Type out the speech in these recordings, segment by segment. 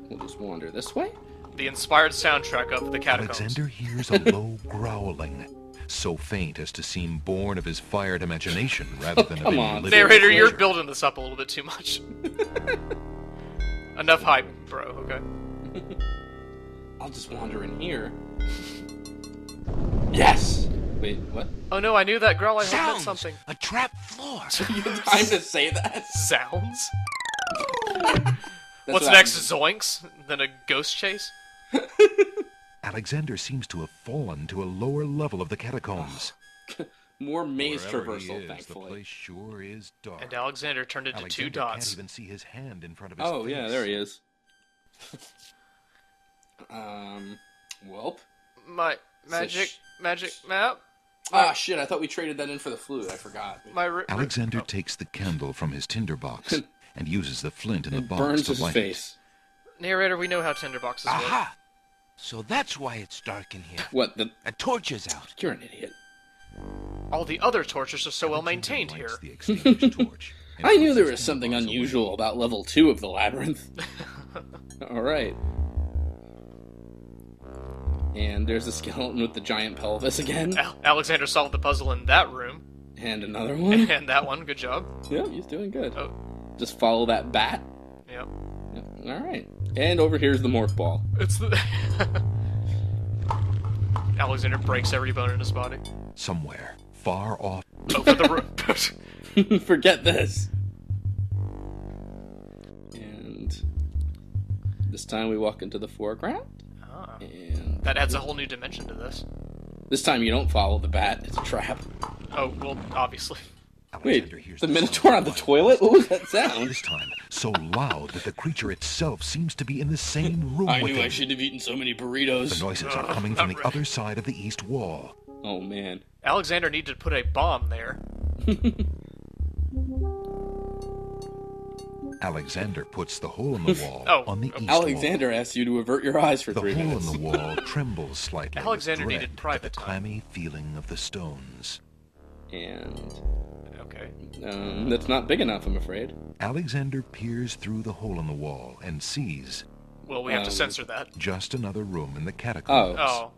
We'll just wander this way. The inspired soundtrack of the catacombs. Alexander hears a low growling, so faint as to seem born of his fired imagination rather than of come any on. living Narrator, you're creature. building this up a little bit too much. Enough hype, bro, okay? I'll just wander in here. Yes! Wait, what? Oh no, I knew that growl I had meant Sounds! something. A trap floor! You have time to say that? Sounds? That's What's what next, Zoinks? Then a ghost chase? Alexander seems to have fallen to a lower level of the catacombs. More maze Wherever he traversal, is, thankfully. The place sure is dark. And Alexander turned into Alexander two dots. can't even see his hand in front of his Oh, face. yeah, there he is. Welp. My magic map? Ah, shit, I thought we traded that in for the flute. I forgot. Alexander takes the candle from his tinderbox and uses the flint in the box Burns to his light face. Narrator, we know how tinderboxes work. Aha! So that's why it's dark in here. What, the... A torch is out. You're an idiot. All the other torches are so well Alexander maintained lights here. the extinguished torch and I knew puts there his was something tinderbox away. unusual about level 2 of the Labyrinth. Alright. And there's the skeleton with the giant pelvis again. Alexander solved the puzzle in that room. And another one. And that one, good job. Yeah, he's doing good. Oh. Just follow that bat. Yep. Alright. And over here's the morph ball. It's the... Alexander breaks every bone in his body. Somewhere, far off. Over the room. Forget this. And this time we walk into the foreground. Ah. And That adds a whole new dimension to this. this time you don't follow the bat. It's a trap. Oh, well, obviously. Alexander Wait, hears the sound Minotaur of on the violence. toilet? What was that sound? This time, so loud that the creature itself seems to be in the same room I with knew I him. shouldn't have eaten so many The burritos. noises are coming from the Not really. other side of the east wall. Oh man. Alexander needed to put a bomb there. Alexander puts the hole in the wall Oh, on the east Alexander asks you to avert your eyes for wall. 3 The hole minutes. in the wall trembles slightly Alexander with needed dread private at the time. clammy feeling of the stones. And Okay. that's not big enough, I'm afraid. Alexander peers through the hole in the wall and sees Well, we have to censor that. just another room in the catacombs. Oh.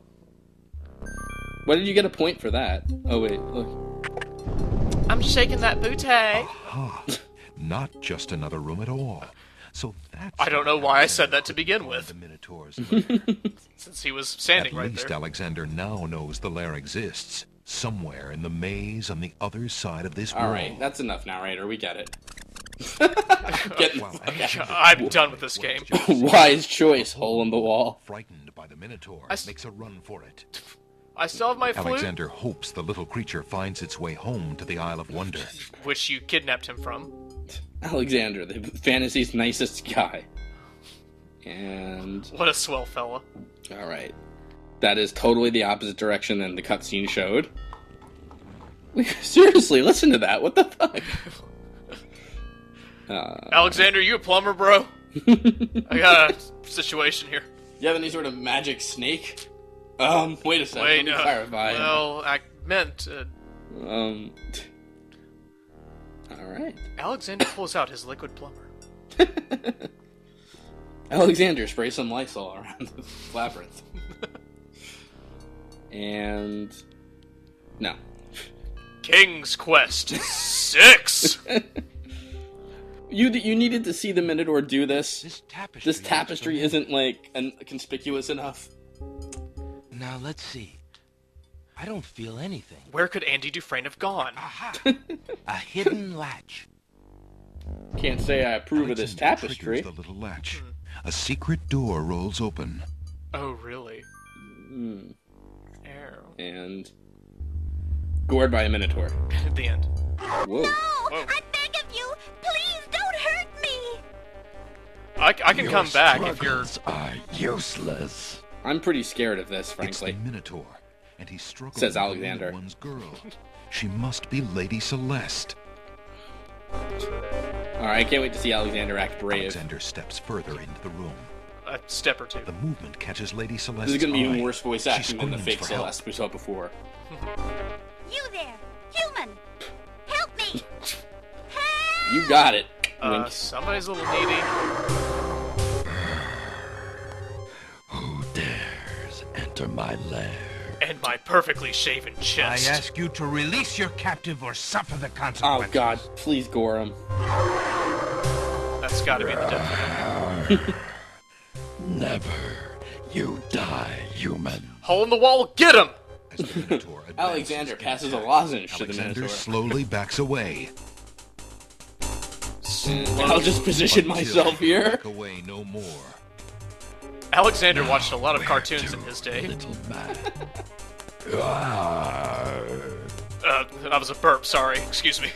What did you get a point for that? Oh wait, look. I'm shaking that booty. Aha! Not just another room at all. So that's I don't know why I said that to begin the with, Minotaur's since he was At standing right least there. Alexander now knows the lair exists, somewhere in the maze on the other side of this wall. Alright, that's enough, narrator. We get it. Wow, Alexander I'm done with this game. Wise choice, hole in the wall. frightened by the Minotaur, s- makes a run for it. I still have my flute, Alexander hopes the little creature finds its way home to the Isle of Wonder. which you kidnapped him from. Alexander, the fantasy's nicest guy. And What a swell fella. alright. That is totally the opposite direction than the cutscene showed. Seriously, listen to that. What the fuck? Alexander, you a plumber, bro? I got a situation here. You have any sort of magic snake? Wait a second. Wait, let me clarify. well, I meant, Alright. Alexander pulls out his liquid plumber. Alexander, spray some Lysol around the labyrinth. And... No. King's Quest 6! You needed to see the Minotaur do this. This This tapestry isn't, like, conspicuous enough. Now let's see. I don't feel anything. Where could Andy Dufresne have gone? Aha! A hidden latch. Can't say I approve of this Alexander tapestry. triggers the little latch. A secret door rolls open. Oh, really? Hmm. Arrow. And... gored by a Minotaur. At the end. Whoa. Whoa. I beg of you, please don't hurt me. I can come back if you're... are useless. I'm pretty scared of this, It's frankly. the Minotaur, and he struggles Says with the Alexander. little one's girl. She must be Lady Celeste. Alright, I can't wait to see Alexander act brave. Alexander steps further into the room. A step or two. The movement catches Lady Celeste's This is gonna be even eye. worse voice She acting than the screams fake for help. Celeste we saw before. You there, human. Help me. You got it. Wink. Somebody's a little needy. enter my lair. And my perfectly shaven I chest. ask you to release your captive or suffer the Oh consequences. god, please gore him. That's gotta be the death. Never. You die, human. Hole in the wall, get him! As the Minotaur advances Alexander in passes a attack, lozenge to the Alexander Minotaur. slowly backs away. I'll just position myself Until here. back away no more. Alexander watched a lot of cartoons in his day. Little man. Ah. That was a burp, sorry. Excuse me.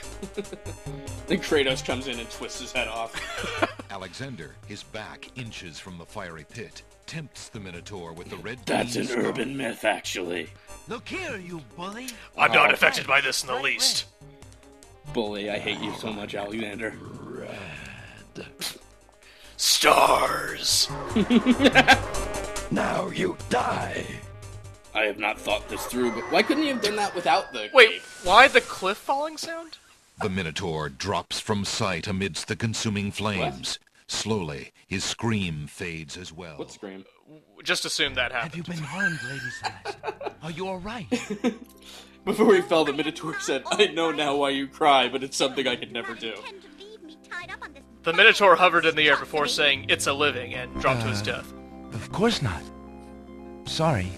Then Kratos comes in and twists his head off. Alexander, his back inches from the fiery pit, tempts the Minotaur with the red That's an beam urban myth, actually. Look here, you bully. I'm not affected by this in the least. Bully, I hate you so much, Alexander. Stars! Now you die. I have not thought this through, but why couldn't you have done that without the... Wait, why the cliff falling sound? The Minotaur drops from sight amidst the consuming flames. Slowly, his scream fades as well. What scream? Just assume that Have you happened. been harmed, Lady Celeste? Are you alright? Before he fell, the Minotaur said, I know now why you cry, but it's something I could never do. Intend to leave me tied up on this The Minotaur hovered in the air before saying, "It's a living," and dropped to his death. Of course not. Sorry.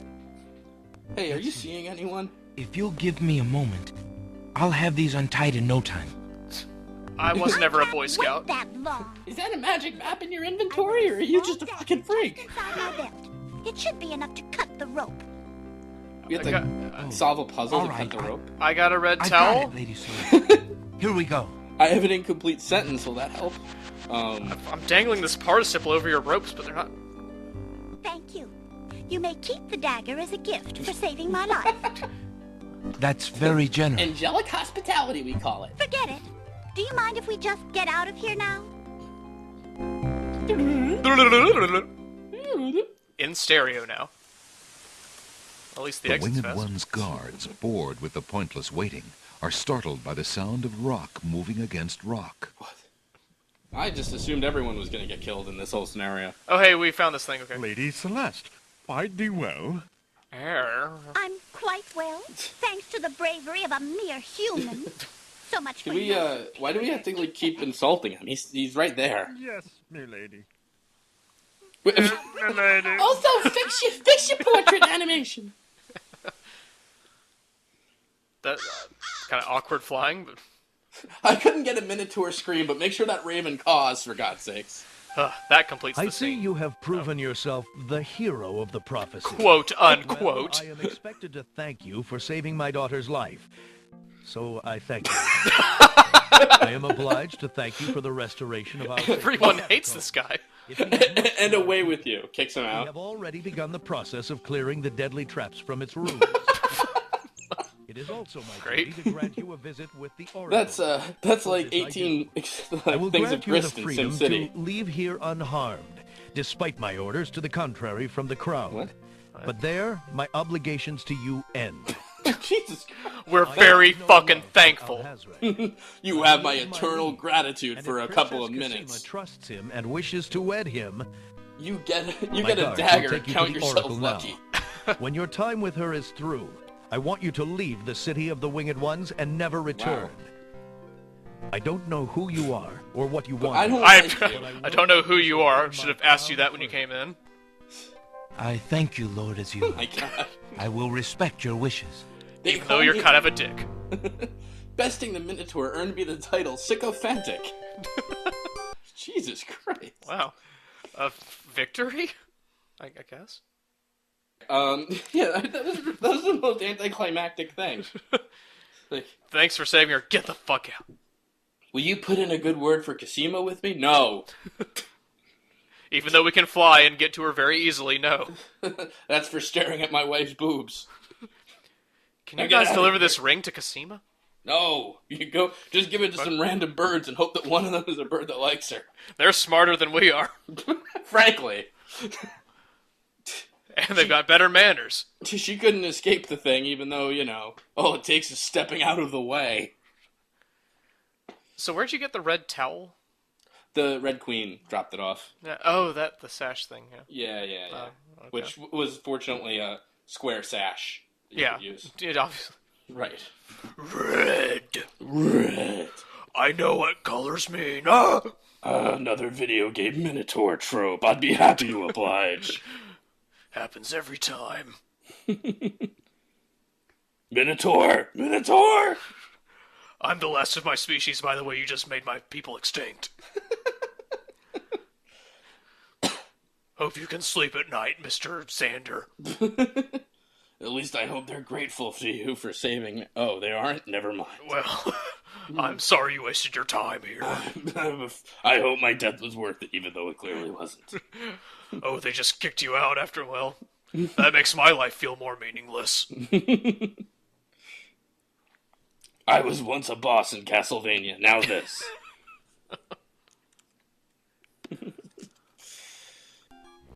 Hey, are you seeing anyone? If you'll give me a moment, I'll have these untied in no time. I was never a can't Boy wait Scout. that long. Is that a magic map in your inventory, or are you just a fucking freak? Inside my belt. It should be enough to cut the rope. You have I to solve a puzzle to Alright, cut the rope? I got a red I towel. got it, Lady Celeste. Here we go. I have an incomplete sentence, will that help? I'm dangling this participle over your ropes, but they're not. Thank you. You may keep the dagger as a gift for saving my life. That's very generous. Angelic hospitality, we call it. Forget it. Do you mind if we just get out of here now? In stereo now. At least the The exit's Winged fast. One's guards, bored with the pointless waiting, are startled by the sound of rock moving against rock. What? I just assumed everyone was going to get killed in this whole scenario. Oh, hey, we found this thing. Okay. Lady Celeste, fight thee well. I'm quite well, thanks to the bravery of a mere human. So much for Can we, you. why do we have to, like, keep insulting him? He's right there. Yes, milady. Also, fix your portrait animation. That kind of awkward flying, but I couldn't get a Minotaur scream, but make sure that Raven caws, for God's sakes. that completes I the see scene. you have proven yourself the hero of the prophecy. Quote Well, unquote. I am expected to thank you for saving my daughter's life. So I thank you. I am obliged to thank you for the restoration of our... Everyone hates this guy. It means much And to us. away with you. Kicks him We out. have already begun the process of clearing the deadly traps from its ruins. It is also my Great. duty to grant you a visit with the Oracle. That's like This I 18 I will things of grant you the grist in freedom SimCity. to leave here unharmed, despite my orders to the contrary from the Crown. What? But there, my obligations to you end. Jesus Christ. We're I very have no fucking love for thankful. Alhazred. You have my Use my eternal leave. gratitude And for if a couple of Princess minutes. Cosima trusts him and wishes to wed him, You get My a guards will dagger. take you to Count the yourself Oracle now. lucky. when your time with her is through, I want you to leave the city of the Winged Ones and never return. I don't know who you are or what you want. I don't I like you. I don't know who you are. Should have asked you that when you came in. I thank you, Lord Azula. My God. I will respect your wishes. They Even call though you're me- kind of a dick. Besting the Minotaur earned me the title Sycophantic. Jesus Christ. Wow. Victory? I guess. Yeah, that was the most anticlimactic thing. Like, Thanks for saving her. Get the fuck out. will you put in a good word for Cosima with me? No. Even though we can fly and get to her very easily, no. That's for staring at my wife's boobs. Can you Now get guys out of deliver here. this ring to Cosima? No. You go, just give it to some random birds and hope that one of them is a bird that likes her. They're smarter than we are. Frankly. And they've got better manners. She couldn't escape the thing, even though, you know, all it takes is stepping out of the way. So where'd you get the red towel? The Red Queen dropped it off. Yeah, oh, the sash thing, yeah. Yeah. Oh, okay. Which was fortunately square sash. That you Yeah, could use. dude, obviously. Right. Red. Red. I know what colors mean. Ah! Another video game Minotaur trope. I'd be happy to oblige. Happens every time. Minotaur! Minotaur! I'm the last of my species, by the way. You just made my people extinct. Hope you can sleep at night, Mr. Sander. At least I hope they're grateful to you for saving me. Oh, they aren't? Never mind. Well, I'm sorry you wasted your time here. I hope my death was worth it, even though it clearly wasn't. Oh, they just kicked you out after, well, that makes my life feel more meaningless. I was once a boss in Castlevania, now this.